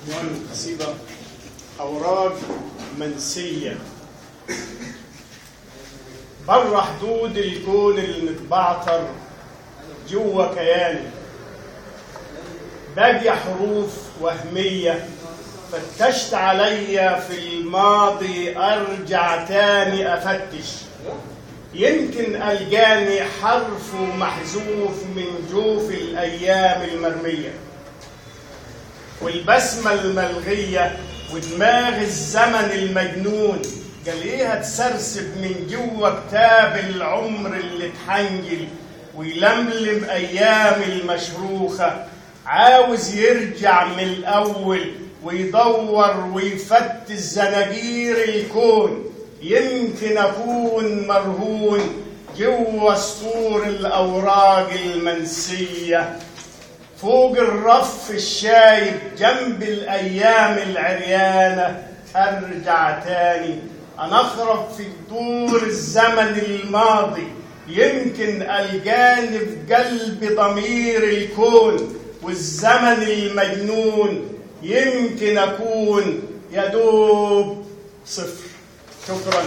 عنوان القصيدة أوراق منسية. بره حدود الكون المتبعتر جوا كياني، باقية حروف وهمية فتشت عليا في الماضي، أرجع تاني أفتش يمكن ألقاني حرف محذوف من جوف الأيام المرمية، والبسمة الملغية ودماغ الزمن المجنون قال ايه هتسرسب من جوا كتاب العمر اللي اتحنجل ويلملم أيام المشروخة، عاوز يرجع من الأول ويدور ويفتش زناجير الكون، يمكن أكون مرهون جوا سطور الأوراق المنسية، فوق الرف الشايب جنب الأيام العريانة، أرجع تاني أنخرب في جذور الزمن الماضي، يمكن ألقاني في قلب ضمير الكون والزمن المجنون، يمكن أكون يدوب صفر. شكرا.